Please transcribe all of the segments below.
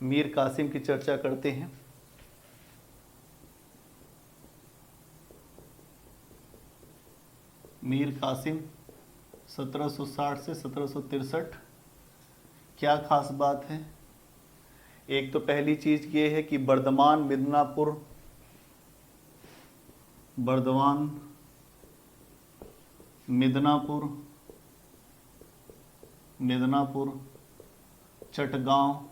मीर कासिम की चर्चा करते हैं। मीर कासिम 1760 से 1763, क्या खास बात है? एक तो पहली चीज ये है कि बर्धमान मिदनापुर चटगांव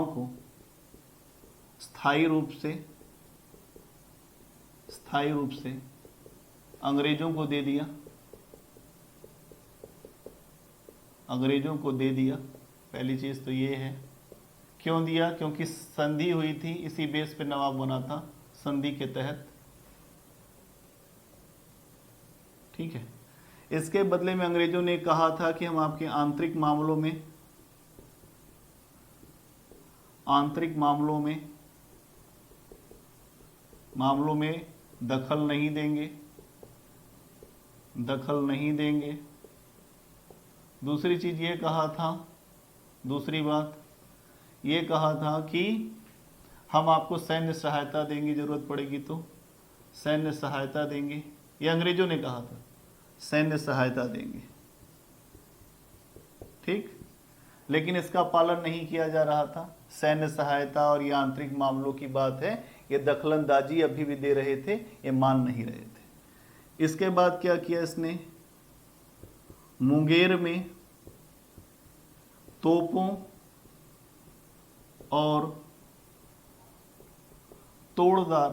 को स्थायी रूप से अंग्रेजों को दे दिया। पहली चीज तो ये है। क्यों दिया? क्योंकि संधि हुई थी, इसी बेस पे नवाब बना था, संधि के तहत। ठीक है। इसके बदले में अंग्रेजों ने कहा था कि हम आपके आंतरिक मामलों में दखल नहीं देंगे। दूसरी बात ये कहा था कि हम आपको सैन्य सहायता देंगे, जरूरत पड़ेगी तो सैन्य सहायता देंगे। ये अंग्रेजों ने कहा था, सैन्य सहायता देंगे। ठीक। लेकिन इसका पालन नहीं किया जा रहा था। सैन्य सहायता और ये आंतरिक मामलों की बात है, ये दखलंदाजी अभी भी दे रहे थे, ये मान नहीं रहे थे। इसके बाद क्या किया इसने? मुंगेर में तोपों और तोड़दार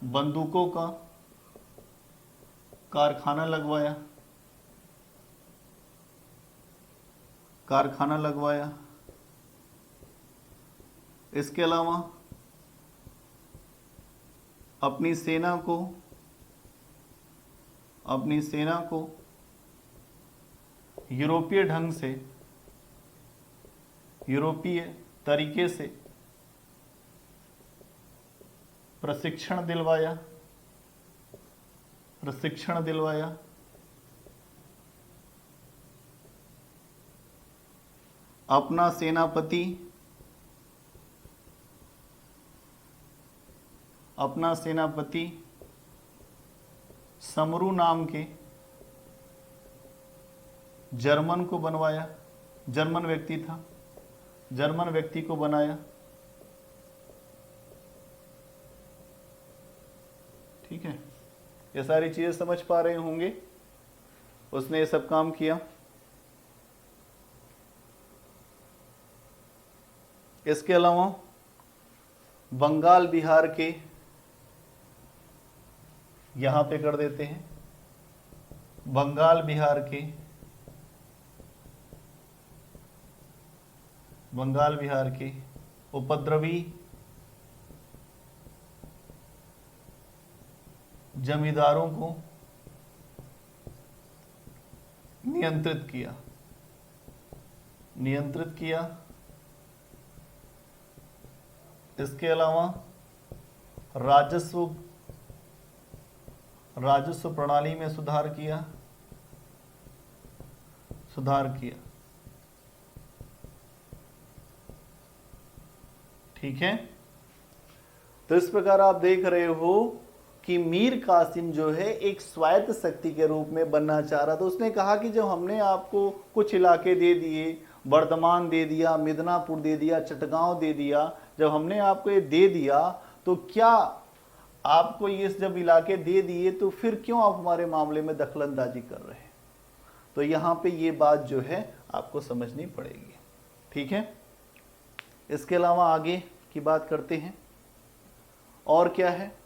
बंदूकों का कारखाना लगवाया। इसके अलावा अपनी सेना को यूरोपीय तरीके से प्रशिक्षण दिलवाया। अपना सेनापति समरू नाम के जर्मन व्यक्ति को बनाया। ठीक है। ये सारी चीजें समझ पा रहे होंगे। उसने ये सब काम किया। इसके अलावा बंगाल बिहार के, यहां पे कर देते हैं, बंगाल बिहार के उपद्रवी जमींदारों को नियंत्रित किया। इसके अलावा राजस्व प्रणाली में सुधार किया। ठीक है। तो इस प्रकार आप देख रहे हो कि मीर कासिम जो है एक स्वायत्त शक्ति के रूप में बनना चाह रहा था। उसने कहा कि जब हमने आपको कुछ इलाके दे दिए, बर्धमान दे दिया, मिदनापुर दे दिया, चटगांव दे दिया, जब हमने आपको ये दे दिया तो क्या आपको ये जब इलाके दे दिए तो फिर क्यों आप हमारे मामले में दखलंदाजी कर रहे हैं? तो यहाँ पे ये बात जो है आपको समझनी पड़ेगी। ठीक है। इसके अलावा आगे की बात करते हैं। और क्या है,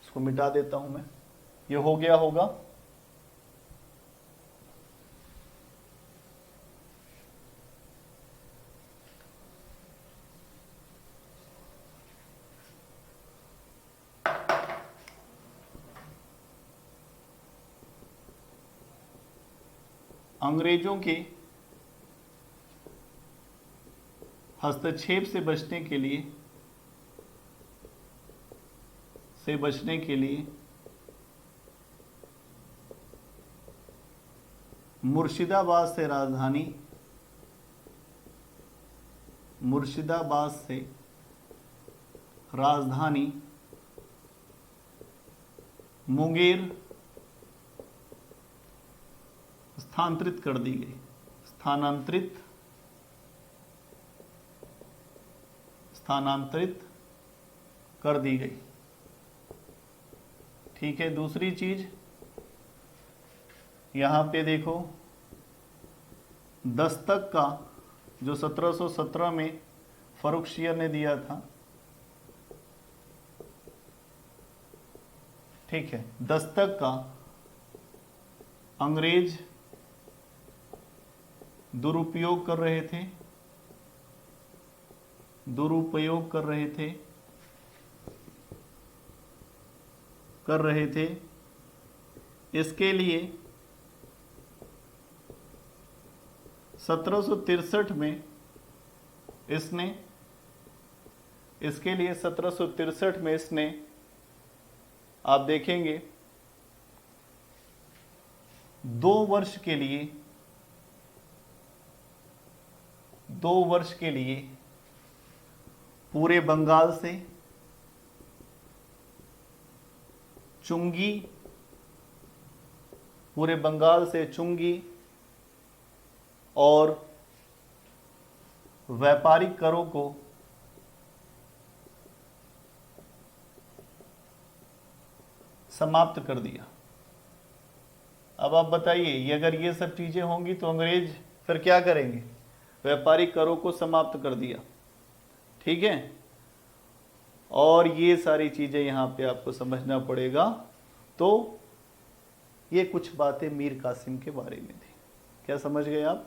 इसको मिटा देता हूं मैं, ये हो गया होगा। अंग्रेजों के हस्तक्षेप से बचने के लिए मुर्शिदाबाद से राजधानी मुंगेर स्थानांतरित कर दी गई। ठीक है। दूसरी चीज यहां पे देखो, दस्तक का जो 1717 में फर्रुखशियर ने दिया था, ठीक है, दस्तक का अंग्रेज दुरुपयोग कर रहे थे। इसके लिए 1763 में इसने आप देखेंगे 2 वर्ष के लिए पूरे बंगाल से चुंगी और व्यापारिक करों को समाप्त कर दिया। अब आप बताइए, अगर ये सब चीजें होंगी तो अंग्रेज फिर क्या करेंगे? व्यापारिक करों को समाप्त कर दिया। ठीक है। और ये सारी चीजें यहां पे आपको समझना पड़ेगा। तो ये कुछ बातें मीर कासिम के बारे में थी। क्या समझ गए आप?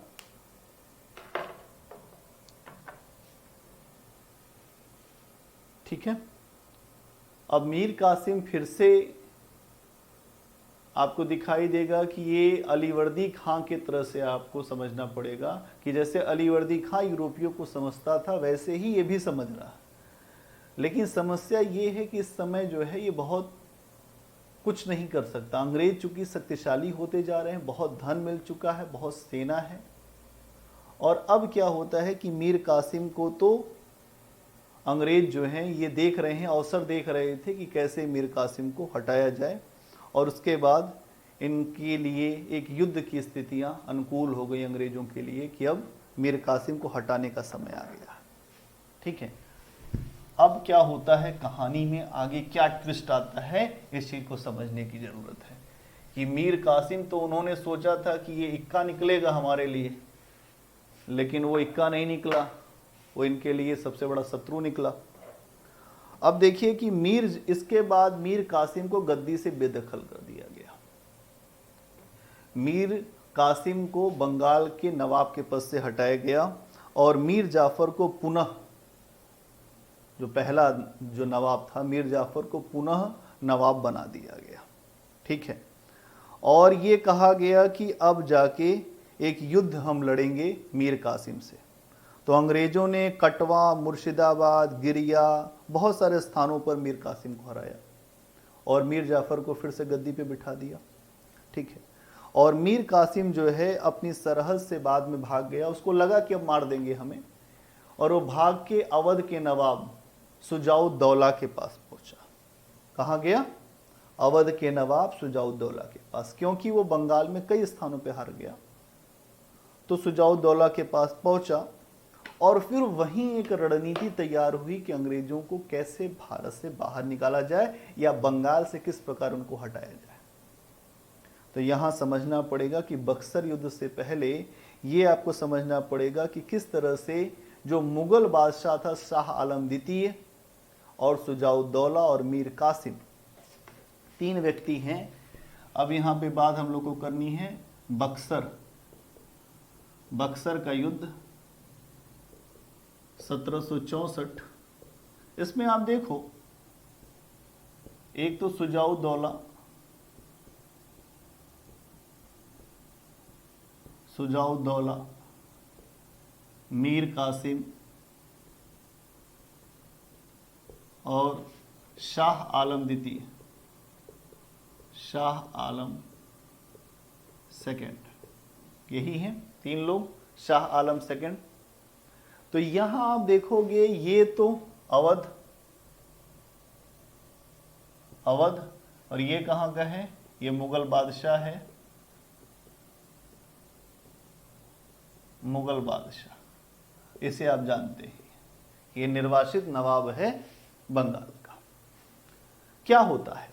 ठीक है। अब मीर कासिम फिर से आपको दिखाई देगा कि ये अलीवर्दी खां की तरह से आपको समझना पड़ेगा कि जैसे अलीवर्दी खां यूरोपियों को समझता था वैसे ही ये भी समझ रहा है। लेकिन समस्या ये है कि इस समय जो है ये बहुत कुछ नहीं कर सकता। अंग्रेज चूंकि शक्तिशाली होते जा रहे हैं, बहुत धन मिल चुका है, बहुत सेना है। और अब क्या होता है कि मीर कासिम को तो अंग्रेज जो हैं ये देख रहे हैं, अवसर देख रहे थे कि कैसे मीर कासिम को हटाया जाए। और उसके बाद इनके लिए एक युद्ध की स्थितियां अनुकूल हो गई अंग्रेजों के लिए कि अब मीर कासिम को हटाने का समय आ गया। ठीक है। अब क्या होता है कहानी में, आगे क्या ट्विस्ट आता है, इस चीज को समझने की जरूरत है कि मीर कासिम तो उन्होंने सोचा था कि ये इक्का निकलेगा हमारे लिए, लेकिन वो इक्का नहीं निकला, वो इनके लिए सबसे बड़ा शत्रु निकला। अब देखिए कि इसके बाद मीर कासिम को गद्दी से बेदखल कर दिया गया। मीर कासिम को बंगाल के नवाब के पद से हटाया गया और मीर जाफर को पुनः, जो पहला जो नवाब था, मीर जाफर को पुनः नवाब बना दिया गया। ठीक है। और ये कहा गया कि अब जाके एक युद्ध हम लड़ेंगे मीर कासिम से। तो अंग्रेजों ने कटवा, मुर्शिदाबाद, गिरिया, बहुत सारे स्थानों पर मीर कासिम को हराया और मीर जाफर को फिर से गद्दी पे बिठा दिया। ठीक है। और मीर कासिम जो है अपनी सरहद से बाद में भाग गया। उसको लगा कि अब मार देंगे हमें, और वो भाग के अवध के नवाब सुजाउद्दौला के पास पहुंचा। कहाँ गया? अवध के नवाब सुजाउद्दौला के पास, क्योंकि वो बंगाल में कई स्थानों पर हार गया। तो सुजाउद्दौला के पास पहुंचा और फिर वहीं एक रणनीति तैयार हुई कि अंग्रेजों को कैसे भारत से बाहर निकाला जाए या बंगाल से किस प्रकार उनको हटाया जाए। तो यहां समझना पड़ेगा कि बक्सर युद्ध से पहले ये आपको समझना पड़ेगा कि किस तरह से जो मुगल बादशाह था शाह आलम द्वितीय और सुजाउद्दौला और मीर कासिम, 3 व्यक्ति हैं। अब यहां पे बात हम लोग को करनी है बक्सर का युद्ध 1764। इसमें आप देखो, एक तो सुजाउद्दौला, मीर कासिम और शाह आलम द्वितीय, शाह आलम सेकंड, यही हैं तीन लोग, शाह आलम सेकंड। तो यहां आप देखोगे ये तो अवध, अवध, और ये कहां का है, ये मुगल बादशाह है, मुगल बादशाह, इसे आप जानते हैं, ये निर्वासित नवाब है बंगाल का। क्या होता है,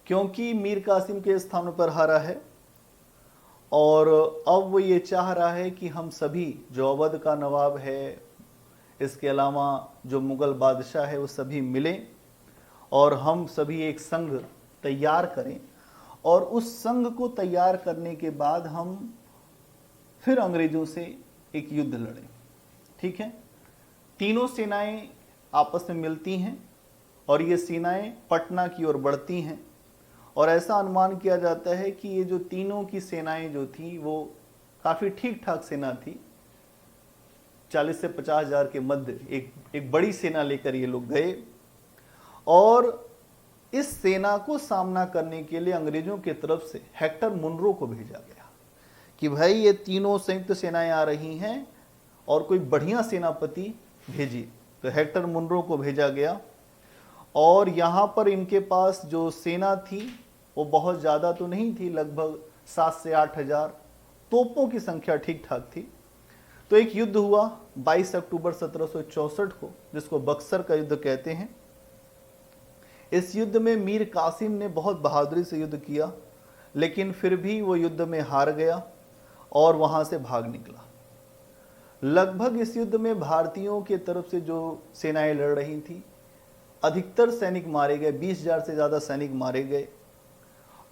क्योंकि मीर कासिम के स्थान पर हारा है और अब वो ये चाह रहा है कि हम सभी, जो अवध का नवाब है, इसके अलावा जो मुगल बादशाह है, वो सभी मिलें और हम सभी एक संघ तैयार करें और उस संघ को तैयार करने के बाद हम फिर अंग्रेजों से एक युद्ध लड़ें। ठीक है, तीनों सेनाएं आपस में मिलती हैं और ये सेनाएं पटना की ओर बढ़ती हैं और ऐसा अनुमान किया जाता है कि ये जो तीनों की सेनाएं जो थी वो काफ़ी ठीक ठाक सेना थी, 40 से 50 हज़ार के मध्य एक बड़ी सेना लेकर ये लोग गए और इस सेना को सामना करने के लिए अंग्रेजों की तरफ से हेक्टर मुनरो को भेजा गया कि भाई ये तीनों संयुक्त सेनाएं आ रही हैं और कोई बढ़िया सेनापति भेजिए। तो हेक्टर मुनरो को भेजा गया और यहाँ पर इनके पास जो सेना थी वो बहुत ज़्यादा तो नहीं थी, लगभग 7 से 8 हज़ार, तोपों की संख्या ठीक ठाक थी। तो एक युद्ध हुआ 22 अक्टूबर 1764 को, जिसको बक्सर का युद्ध कहते हैं। इस युद्ध में मीर कासिम ने बहुत बहादुरी से युद्ध किया, लेकिन फिर भी वो युद्ध में हार गया और वहाँ से भाग निकला। लगभग इस युद्ध में भारतीयों के तरफ से जो सेनाएं लड़ रही थी, अधिकतर सैनिक मारे गए, 20,000 से ज़्यादा सैनिक मारे गए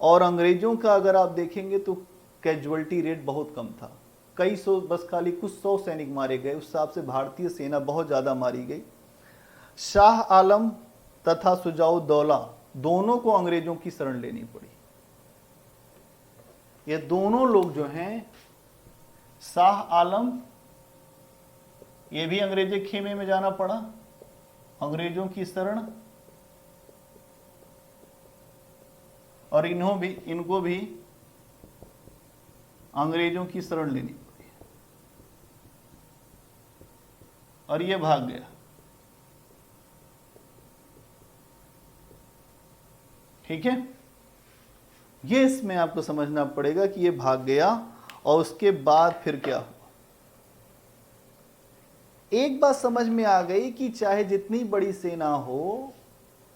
और अंग्रेजों का अगर आप देखेंगे तो कैजुअल्टी रेट बहुत कम था, कई सौ, बस खाली कुछ 100 सैनिक मारे गए। उस हिसाब से भारतीय सेना बहुत ज़्यादा मारी गई। शाह आलम तथा सुजाउद्दौला दोनों को अंग्रेजों की शरण लेनी पड़ी। ये दोनों लोग जो हैं, शाह आलम, ये भी अंग्रेजी खेमे में जाना पड़ा, अंग्रेजों की शरण, और इनको भी अंग्रेजों की शरण लेनी पड़ी और ये भाग गया। ठीक है, ये इसमें आपको समझना पड़ेगा कि ये भाग गया और उसके बाद फिर क्या हुआ। एक बात समझ में आ गई कि चाहे जितनी बड़ी सेना हो,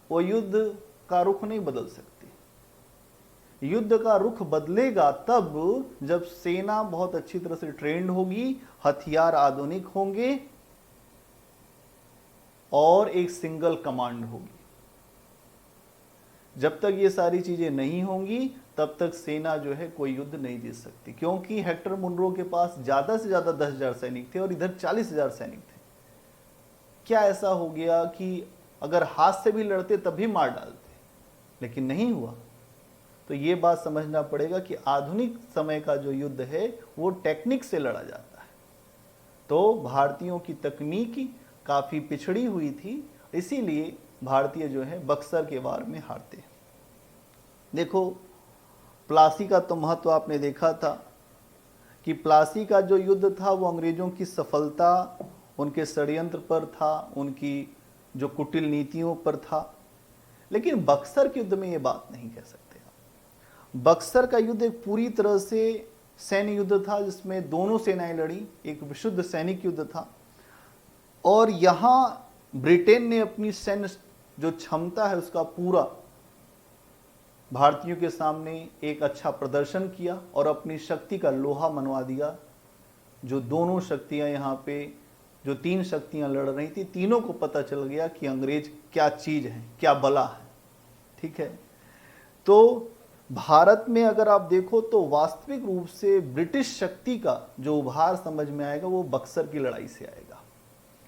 वो युद्ध का रुख नहीं बदल सकती। युद्ध का रुख बदलेगा तब जब सेना बहुत अच्छी तरह से ट्रेंड होगी, हथियार आधुनिक होंगे और एक सिंगल कमांड होगी। जब तक ये सारी चीजें नहीं होंगी तब तक सेना जो है कोई युद्ध नहीं जीत सकती, क्योंकि हेक्टर मुनरो के पास ज्यादा से ज्यादा 10,000 सैनिक थे और इधर 40,000 सैनिक थे। क्या ऐसा हो गया कि अगर हाथ से भी लड़ते तब भी मार डालते, लेकिन नहीं हुआ। तो ये बात समझना पड़ेगा कि आधुनिक समय का जो युद्ध है वो टेक्निक से लड़ा जाता है। तो भारतीयों की तकनीक काफ़ी पिछड़ी हुई थी, इसीलिए भारतीय जो है बक्सर के वार में हारते। देखो, प्लासी का तो महत्व आपने देखा था कि प्लासी का जो युद्ध था वो अंग्रेजों की सफलता उनके षड्यंत्र पर था, उनकी जो कुटिल नीतियों पर था। लेकिन बक्सर के युद्ध में ये बात नहीं कह सकते। बक्सर का युद्ध एक पूरी तरह से सैन्य युद्ध था, जिसमें दोनों सेनाएं लड़ी, एक विशुद्ध सैनिक युद्ध था। और यहाँ ब्रिटेन ने अपनी सैन्य जो क्षमता है उसका पूरा भारतीयों के सामने एक अच्छा प्रदर्शन किया और अपनी शक्ति का लोहा मनवा दिया। जो दोनों शक्तियां यहाँ पे, जो 3 शक्तियां लड़ रही थी, तीनों को पता चल गया कि अंग्रेज क्या चीज है, क्या बला है। ठीक है, तो भारत में अगर आप देखो तो वास्तविक रूप से ब्रिटिश शक्ति का जो उभार समझ में आएगा वो बक्सर की लड़ाई से आएगा।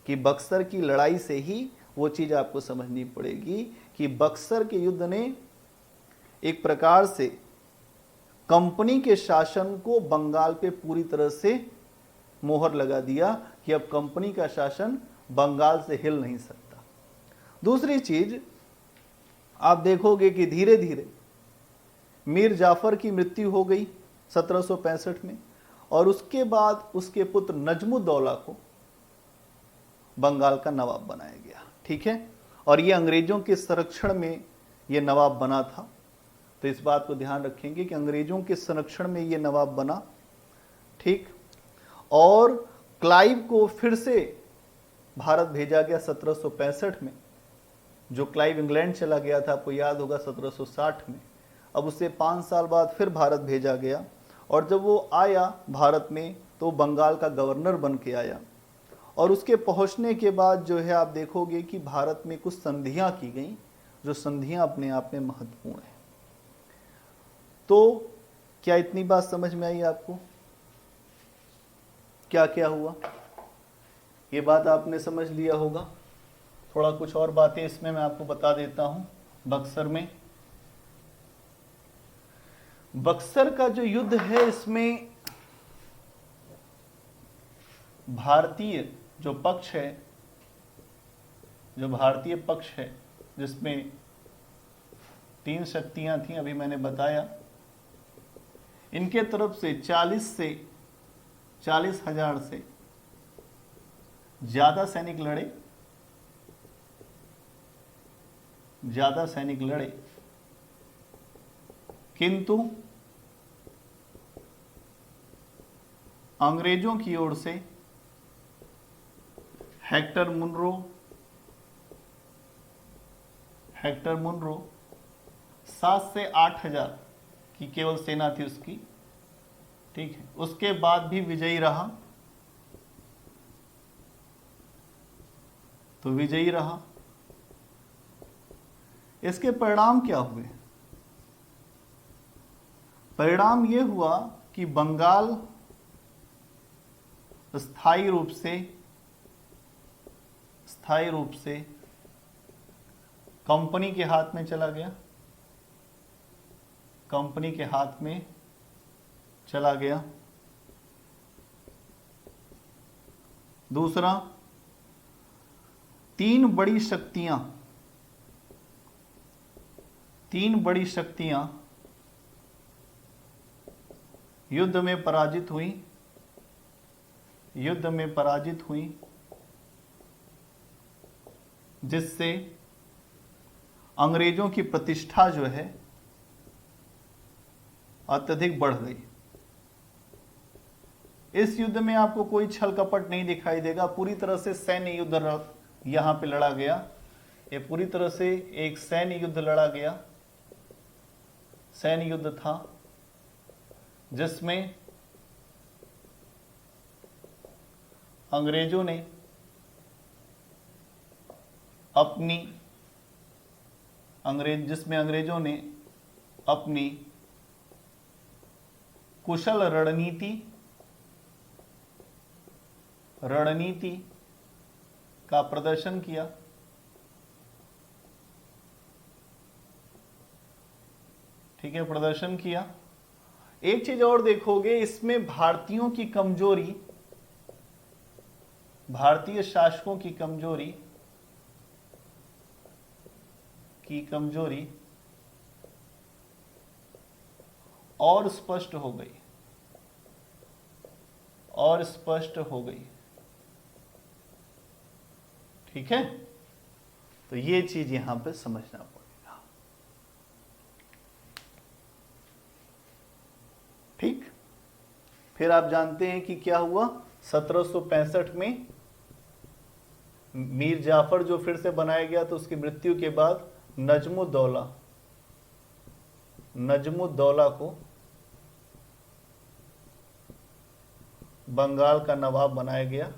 कि बक्सर की लड़ाई से ही वो चीज आपको समझनी पड़ेगी कि बक्सर के युद्ध ने एक प्रकार से कंपनी के शासन को बंगाल पे पूरी तरह से मोहर लगा दिया कि अब कंपनी का शासन बंगाल से हिल नहीं सकता। दूसरी चीज आप देखोगे कि धीरे धीरे मीर जाफर की मृत्यु हो गई 1765 में, और उसके बाद उसके पुत्र नजमुद्दौला को बंगाल का नवाब बनाया गया। ठीक है, और ये अंग्रेजों के संरक्षण में ये नवाब बना था। तो इस बात को ध्यान रखेंगे कि अंग्रेजों के संरक्षण में ये नवाब बना। ठीक, और क्लाइव को फिर से भारत भेजा गया 1765 में। जो क्लाइव इंग्लैंड चला गया था, आपको याद होगा 1760 में, अब उसे 5 साल बाद फिर भारत भेजा गया। और जब वो आया भारत में तो बंगाल का गवर्नर बन के आया, और उसके पहुंचने के बाद जो है आप देखोगे कि भारत में कुछ संधियां की गई, जो संधियां अपने आप में महत्वपूर्ण है। तो क्या इतनी बात समझ में आई आपको? क्या क्या हुआ, ये बात आपने समझ लिया होगा। थोड़ा कुछ और बातें इसमें मैं आपको बता देता हूं। बक्सर का जो युद्ध है, इसमें भारतीय जो पक्ष है, जिसमें 3 शक्तियां थीं, अभी मैंने बताया, इनके तरफ से 40,000 से ज्यादा सैनिक लड़े, किंतु अंग्रेजों की ओर से हेक्टर मुनरो 7 से 8,000 की केवल सेना थी उसकी। ठीक है, उसके बाद भी विजयी रहा, इसके परिणाम क्या हुए? परिणाम यह हुआ कि बंगाल स्थायी रूप से कंपनी के हाथ में चला गया। दूसरा, 3 बड़ी शक्तियां युद्ध में पराजित हुई, जिससे अंग्रेजों की प्रतिष्ठा जो है अत्यधिक बढ़ गई। इस युद्ध में आपको कोई छल कपट नहीं दिखाई देगा, पूरी तरह से सैन्य युद्ध यहां पे लड़ा गया। ये पूरी तरह से एक सैन्य युद्ध लड़ा गया, सैन्य युद्ध था, जिसमें अंग्रेजों ने अपनी कुशल रणनीति का प्रदर्शन किया। ठीक है, प्रदर्शन किया। एक चीज और देखोगे, इसमें भारतीयों की कमजोरी, भारतीय शासकों की कमजोरी और स्पष्ट हो गई। ठीक है, तो ये चीज यहां पे समझना पड़ेगा। ठीक, फिर आप जानते हैं कि क्या हुआ 1765 में मीर जाफर जो फिर से बनाया गया, तो उसकी मृत्यु के बाद नजमुद्दौला को बंगाल का नवाब बनाया गया।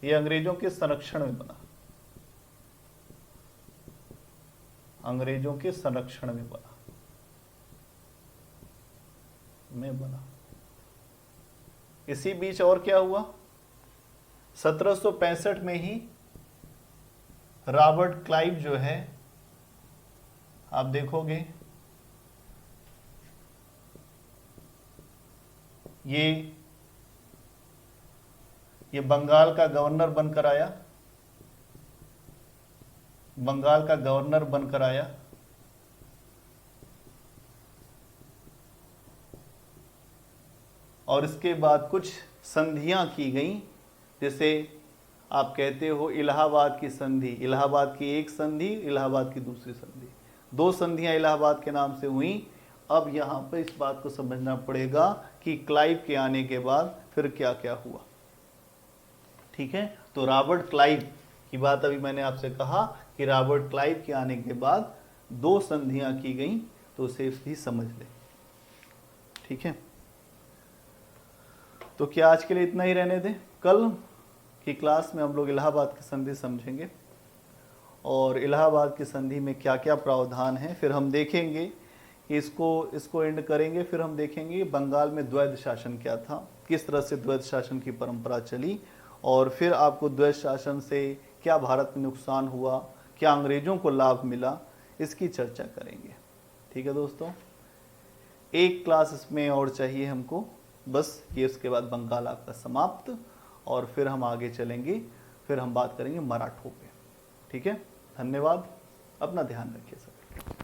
यह अंग्रेजों के संरक्षण में बना, इसी बीच और क्या हुआ, 1765 में ही रॉबर्ट क्लाइव जो है, आप देखोगे ये ये बंगाल का गवर्नर बनकर आया, बंगाल का गवर्नर बनकर आया। और इसके बाद कुछ संधियां की गई, जैसे आप कहते हो इलाहाबाद की संधि, इलाहाबाद की एक संधि, इलाहाबाद की दूसरी संधि, दो संधियां इलाहाबाद के नाम से हुई। अब यहां पर इस बात को समझना पड़ेगा कि क्लाइव के आने के बाद फिर क्या क्या हुआ। ठीक है, तो रॉबर्ट क्लाइव की बात अभी मैंने आपसे कहा कि रॉबर्ट क्लाइव के आने के बाद दो संधियां की गई, तो उसे भी समझ ले। ठीक है, तो क्या आज के लिए इतना ही रहने दें? कल की क्लास में हम लोग इलाहाबाद की संधि समझेंगे और इलाहाबाद की संधि में क्या क्या प्रावधान है, फिर हम देखेंगे कि इसको एंड करेंगे। फिर हम देखेंगे बंगाल में द्वैध शासन क्या था, किस तरह से द्वैध शासन की परंपरा चली, और फिर आपको द्वैध शासन से क्या भारत में नुकसान हुआ, क्या अंग्रेजों को लाभ मिला, इसकी चर्चा करेंगे। ठीक है दोस्तों, एक क्लास इसमें और चाहिए हमको, बस ये। उसके बाद बंगाल आपका समाप्त, और फिर हम आगे चलेंगे, फिर हम बात करेंगे मराठों पे। ठीक है, धन्यवाद, अपना ध्यान रखिए सब।